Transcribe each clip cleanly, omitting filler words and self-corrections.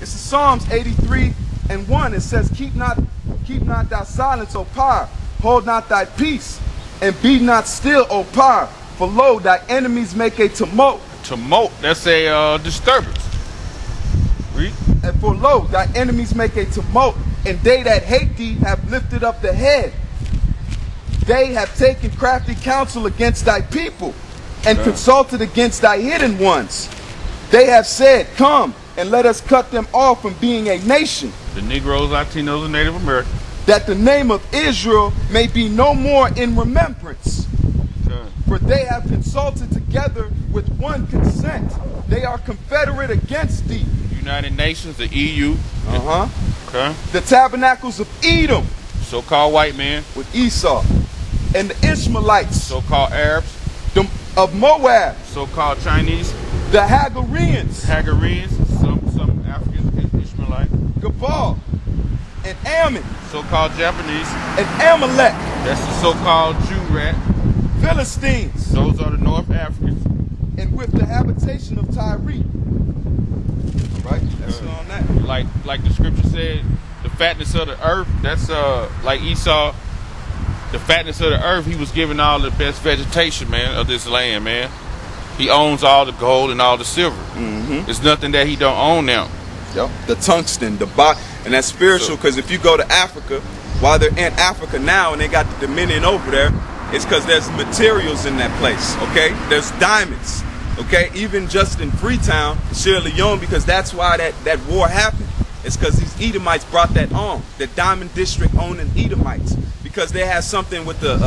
It's Psalms 83:1. It says, keep not thy silence, O power. Hold not thy peace, and be not still, O power. For lo, thy enemies make a tumult. Tumult, that's a disturbance. Read. And for lo, thy enemies make a tumult, and they that hate thee have lifted up the head. They have taken crafty counsel against thy people, and consulted against thy hidden ones. They have said, come, and let us cut them off from being a nation. The Negroes, Latinos, and Native Americans. That the name of Israel may be no more in remembrance. For they have consulted together with one consent. They are confederate against thee. United Nations, the EU. Okay. The tabernacles of Edom. So-called white man. With Esau. And the Ishmaelites. So-called Arabs. Of Moab. So-called Chinese. The Hagareans. Some African Ishmaelites. Gabal. And Ammon. So-called Japanese. And Amalek. That's the so-called Jew rat. Philistines. Those are the North Africans. And with the habitation of Tyre. Right? That's on that. Like the scripture said, the fatness of the earth, that's like Esau, the fatness of the earth, he was given all the best vegetation, man, of this land, man. He owns all the gold and all the silver. There's nothing that he don't own now. Yep. The tungsten, and that's spiritual, because if you go to Africa, while they're in Africa now and they got the dominion over there, it's because there's materials in that place, okay? There's diamonds, okay? Even just in Freetown, Sierra Leone, because that's why that war happened. It's because these Edomites brought that on. The diamond district owning Edomites, because they have something with the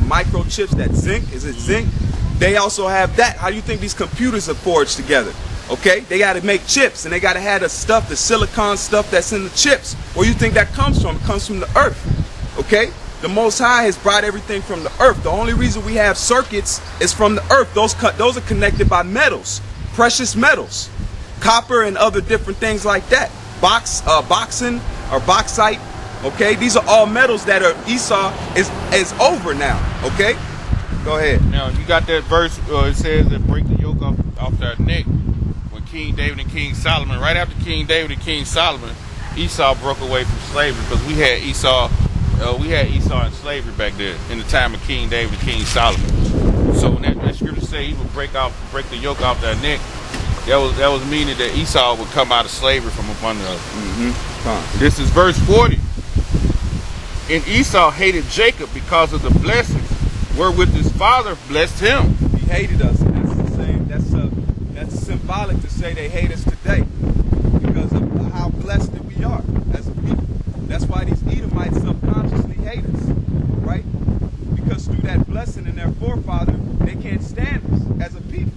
microchips, that zinc. Is it zinc? They also have that. How do you think these computers are forged together? Okay, they got to make chips, and they got to have the stuff, the silicon stuff that's in the chips. Where you think that comes from? It comes from the earth. Okay, the Most High has brought everything from the earth. The only reason we have circuits is from the earth. Those are connected by metals, precious metals, copper and other different things like that. Boxing or bauxite. Okay, these are all metals that are Esau is over now. Okay, go ahead. Now you got that verse. It says that break the yoke off their neck. King David and King Solomon, right after King David and King Solomon, Esau broke away from slavery, because we had Esau in slavery back there in the time of King David and King Solomon. So when that scripture say he would break the yoke off their neck, that was meaning that Esau would come out of slavery from up under us. This is verse 40. And Esau hated Jacob because of the blessings wherewith his father blessed him. He hated us. That's the same. That's symbolic to say they hate us today because of how blessed that we are as a people. That's why these Edomites subconsciously hate us, right? Because through that blessing in their forefather, they can't stand us as a people.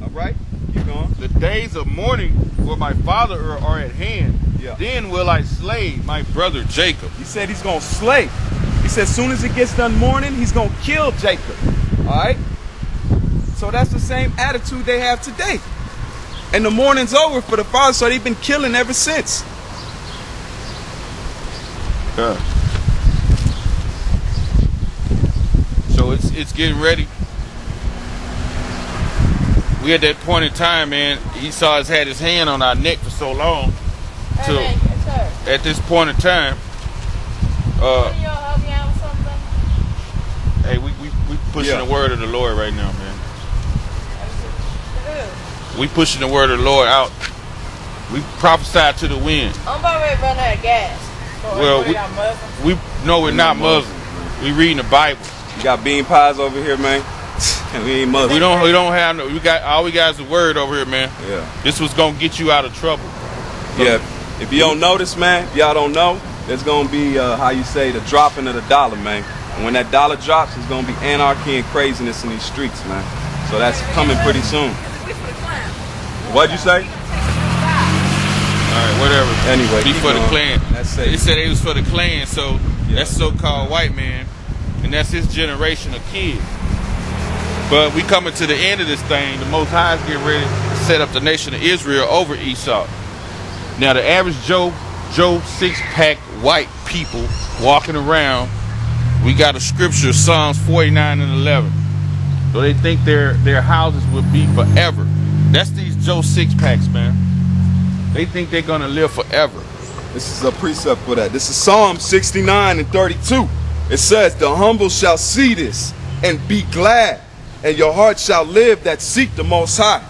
All right? Keep going. The days of mourning for my father are at hand. Yeah. Then will I slay my brother Jacob. He said he's going to slay. He said as soon as it gets done mourning, he's going to kill Jacob. All right? So that's the same attitude they have today. And the mourning's over for the father, so they've been killing ever since. So it's getting ready. We at that point in time, man, Esau has had his hand on our neck for so long. At this point in time, hey, we pushing the word of the Lord right now, man. We pushing the word of the Lord out. We prophesy to the wind. I'm about ready to run out of gas. So we're not Muslim. We reading the Bible. You got bean pies over here, man. We ain't Muslim. We don't have no. We got the word over here, man. Yeah. This was gonna get you out of trouble. Yeah. If you don't notice, man, if y'all don't know, there's gonna be how you say the dropping of the dollar, man. And when that dollar drops, it's gonna be anarchy and craziness in these streets, man. So that's coming pretty soon. What'd you say? Alright, whatever. Anyway, be for the clan. They said it was for the clan, so that's so-called white man, and that's his generation of kids. But we coming to the end of this thing. The Most High is getting ready to set up the nation of Israel over Esau. Now the average Joe six-pack white people walking around, we got a scripture, Psalms 49 and 11. So they think their houses will be forever. That's these Joe six-packs, man. They think they're gonna live forever. This is a precept for that. This is Psalm 69 and 32. It says, the humble shall see this and be glad, and your heart shall live that seek the Most High.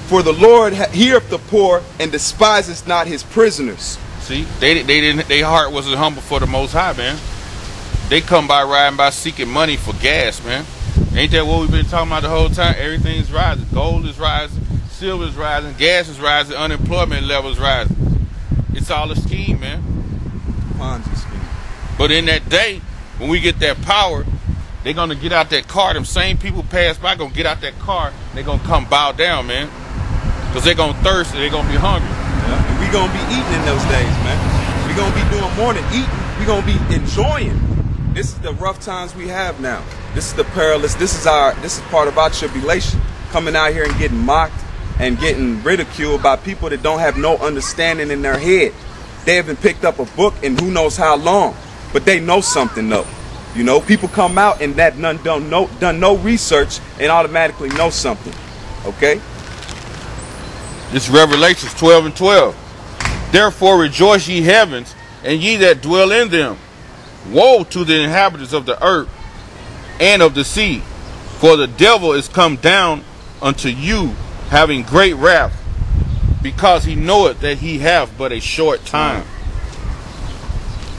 For the Lord heareth the poor and despises not his prisoners. See, their heart wasn't humble for the Most High, man. They come by riding by seeking money for gas, man. Ain't that what we've been talking about the whole time? Everything's rising. Gold is rising, silver is rising, gas is rising, unemployment levels rising. It's all a scheme, man. Ponzi scheme. But in that day, when we get that power, they're gonna get out that car. Them same people pass by gonna get out that car. And they're gonna come bow down, man. Cause they're gonna thirst and they're gonna be hungry. Yeah. And we gonna be eating in those days, man. We gonna be doing more than eating. We gonna be enjoying. This is the rough times we have now. This is the perilous. This is part of our tribulation. Coming out here and getting mocked and getting ridiculed by people that don't have no understanding in their head. They haven't picked up a book in who knows how long, but they know something though. You know, people come out and that done no research and automatically know something. Okay? This is Revelations 12 and 12. Therefore rejoice ye heavens, and ye that dwell in them. Woe to the inhabitants of the earth and of the sea, for the devil is come down unto you, having great wrath, because he knoweth that he hath but a short time.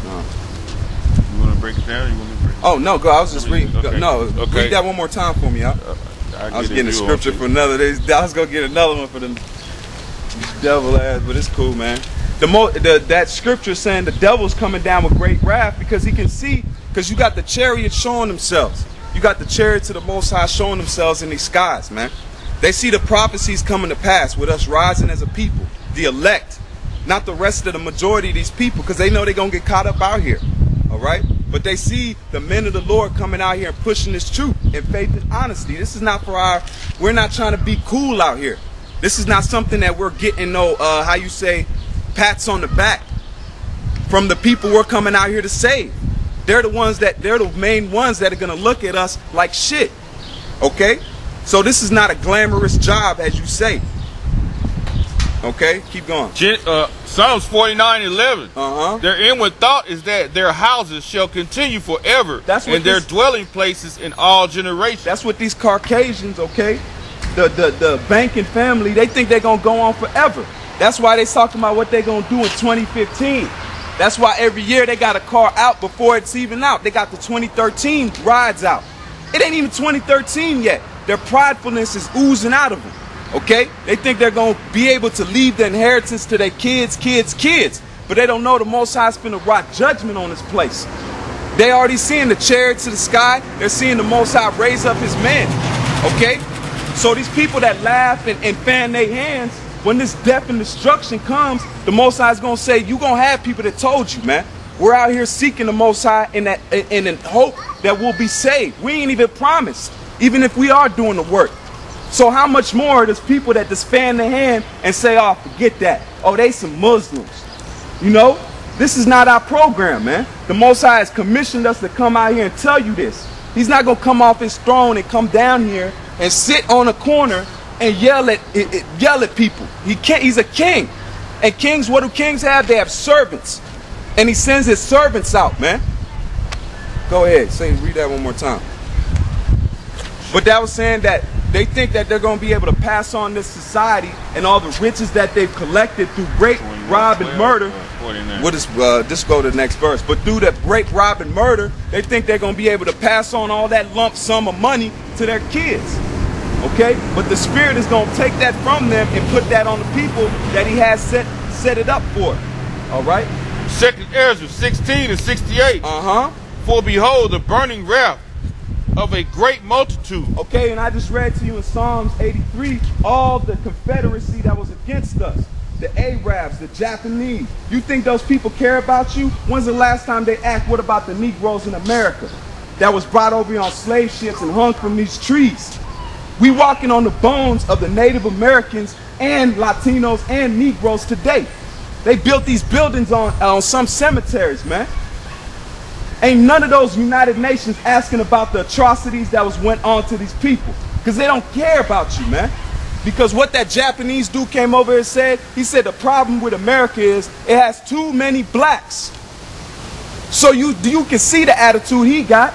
No. You want to break it down? Or you want me to break it down? Oh no, go. I was just reading. Okay. Read that one more time for me. I was getting a scripture for another. I was gonna get another one for them devil ass, but it's cool, man. That scripture saying the devil's coming down with great wrath because he can see, because you got the chariots showing themselves. You got the chariots of the Most High showing themselves in these skies, man. They see the prophecies coming to pass with us rising as a people, the elect, not the rest of the majority of these people, because they know they're going to get caught up out here, all right? But they see the men of the Lord coming out here and pushing this truth in faith and honesty. This is not for we're not trying to be cool out here. This is not something that we're getting no, how you say, pats on the back from the people we're coming out here to save. They're the main ones that are going to look at us like shit, okay? So this is not a glamorous job, as you say. Okay, keep going. Psalms 49:11. Their inward thought is that their houses shall continue forever, and their dwelling places in all generations. That's what these Caucasians, okay, the banking family, they think they're gonna go on forever. That's why they talking about what they're gonna do in 2015. That's why every year they got a car out before it's even out. They got the 2013 rides out. It ain't even 2013 yet. Their pridefulness is oozing out of them, okay? They think they're going to be able to leave the inheritance to their kids, but they don't know the Most High is going to wrought judgment on this place. They already seeing the chariots of the sky. They're seeing the Most High raise up his men, okay? So these people that laugh and fan their hands, when this death and destruction comes, the Most High is going to say, you're going to have people that told you, man. We're out here seeking the Most High in hope that we'll be saved. We ain't even promised, even if we are doing the work. So how much more there's people that just fan their hand and say, oh, forget that. Oh, they some Muslims. You know, this is not our program, man. The Most High has commissioned us to come out here and tell you this. He's not going to come off his throne and come down here and sit on a corner and yell at people. He's a king. And kings, what do kings have? They have servants. And he sends his servants out, man. Go ahead, read that one more time. But that was saying that they think that they're going to be able to pass on this society and all the riches that they've collected through rape, rob, and murder. We'll just go to the next verse. But through that rape, rob, and murder, they think they're going to be able to pass on all that lump sum of money to their kids. Okay? But the Spirit is going to take that from them and put that on the people that he has set it up for. All right? 2nd Ezra 16 and 68. For behold, the burning wrath of a great multitude. Okay, and I just read to you in Psalms 83, all the confederacy that was against us. The Arabs, the Japanese. You think those people care about you? When's the last time they asked, what about the Negroes in America that was brought over here on slave ships and hung from these trees? We walking on the bones of the Native Americans and Latinos and Negroes today. They built these buildings on some cemeteries, man. Ain't none of those United Nations asking about the atrocities that went on to these people, because they don't care about you, man. Because what that Japanese dude came over and said, he said the problem with America is it has too many blacks. So you can see the attitude he got.